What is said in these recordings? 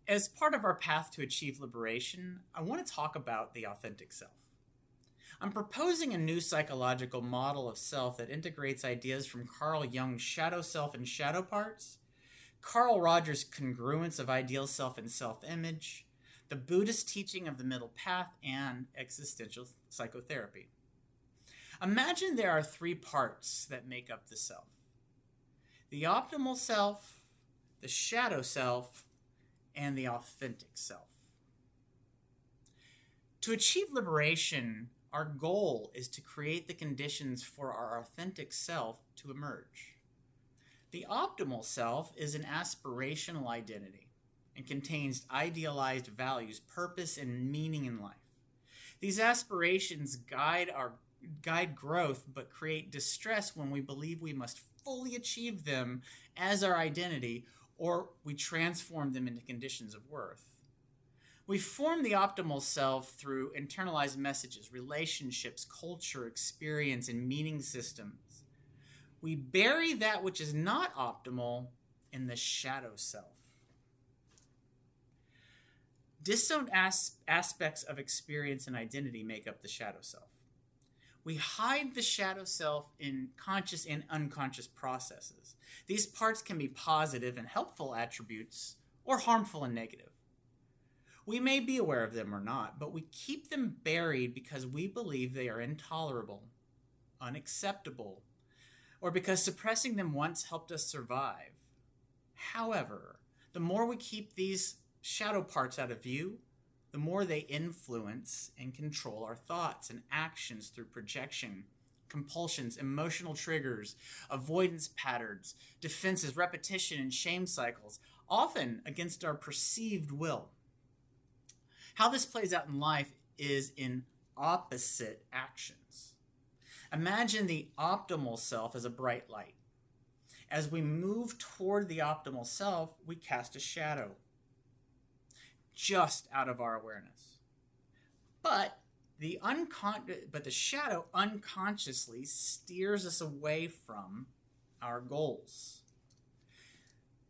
As part of our path to achieve liberation, I want to talk about the authentic self. I'm proposing a new psychological model of self that integrates ideas from Carl Jung's shadow self and shadow parts, Carl Rogers' congruence of ideal self and self-image, the Buddhist teaching of the middle path, and existential psychotherapy. Imagine there are three parts that make up the self: the optimal self, the shadow self, and the authentic self. To achieve liberation, our goal is to create the conditions for our authentic self to emerge. The optimal self is an aspirational identity and contains idealized values, purpose, and meaning in life. These aspirations guide growth but create distress when we believe we must fully achieve them as our identity, or we transform them into conditions of worth. We form the optimal self through internalized messages, relationships, culture, experience, and meaning systems. We bury that which is not optimal in the shadow self. Disowned aspects of experience and identity make up the shadow self. We hide the shadow self in conscious and unconscious processes. These parts can be positive and helpful attributes or harmful and negative. We may be aware of them or not, but we keep them buried because we believe they are intolerable, unacceptable, or because suppressing them once helped us survive. However, the more we keep these shadow parts out of view, the more they influence and control our thoughts and actions through projection, compulsions, emotional triggers, avoidance patterns, defenses, repetition, and shame cycles, often against our perceived will. How this plays out in life is in opposite actions. Imagine the optimal self as a bright light. As we move toward the optimal self, we cast a shadow just out of our awareness. But the shadow unconsciously steers us away from our goals.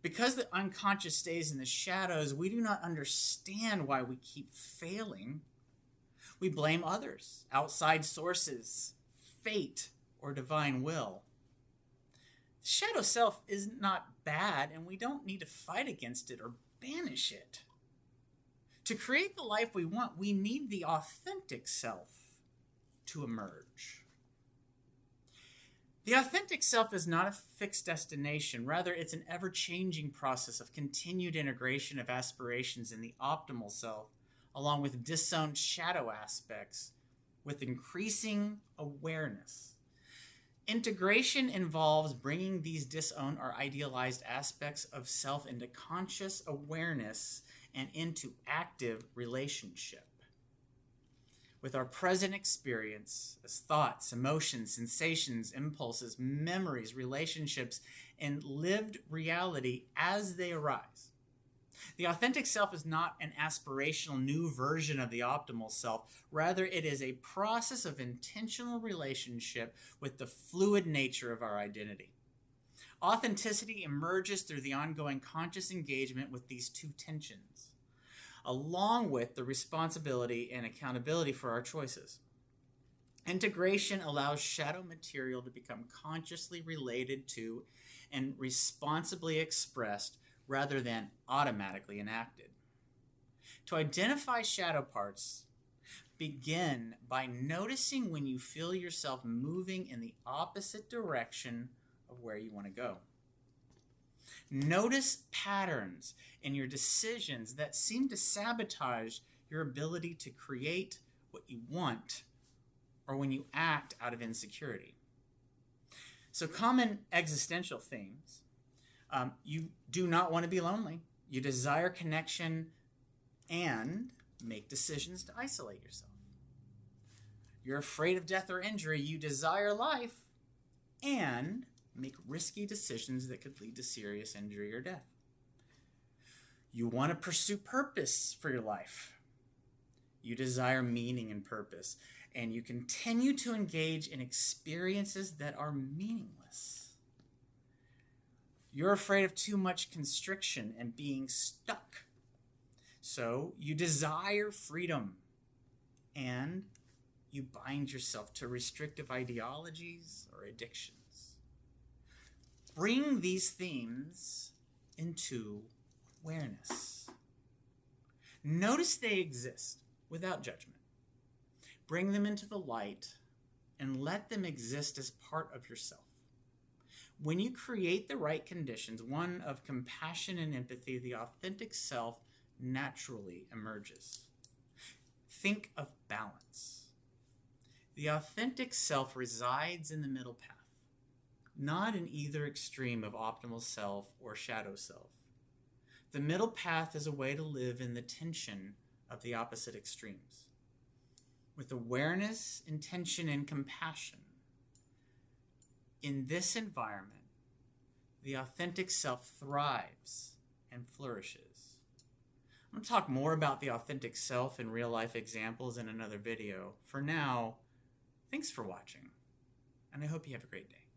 Because the unconscious stays in the shadows, we do not understand why we keep failing. We blame others, outside sources, fate, or divine will. The shadow self is not bad, and we don't need to fight against it or banish it. To create the life we want, we need the authentic self to emerge. The authentic self is not a fixed destination. Rather, it's an ever-changing process of continued integration of aspirations in the optimal self, along with disowned shadow aspects, with increasing awareness. Integration involves bringing these disowned or idealized aspects of self into conscious awareness and into active relationship with our present experience as thoughts, emotions, sensations, impulses, memories, relationships, and lived reality as they arise. The authentic self is not an aspirational new version of the optimal self. Rather, it is a process of intentional relationship with the fluid nature of our identity. Authenticity emerges through the ongoing conscious engagement with these two tensions, along with the responsibility and accountability for our choices. Integration allows shadow material to become consciously related to and responsibly expressed rather than automatically enacted. To identify shadow parts, begin by noticing when you feel yourself moving in the opposite direction of where you want to go. Notice patterns in your decisions that seem to sabotage your ability to create what you want, or when you act out of insecurity. So, common existential themes. You do not want to be lonely. You desire connection and make decisions to isolate yourself. You're afraid of death or injury. You desire life and make risky decisions that could lead to serious injury or death. You want to pursue purpose for your life. You desire meaning and purpose, and you continue to engage in experiences that are meaningless. You're afraid of too much constriction and being stuck. So you desire freedom and you bind yourself to restrictive ideologies or addictions. Bring these themes into awareness. Notice they exist without judgment. Bring them into the light and let them exist as part of yourself. When you create the right conditions, one of compassion and empathy, the authentic self naturally emerges. Think of balance. The authentic self resides in the middle path, not in either extreme of optimal self or shadow self. The middle path is a way to live in the tension of the opposite extremes. With awareness, intention, and compassion, in this environment, the authentic self thrives and flourishes. I'm going to talk more about the authentic self and real-life examples in another video. For now, thanks for watching, and I hope you have a great day.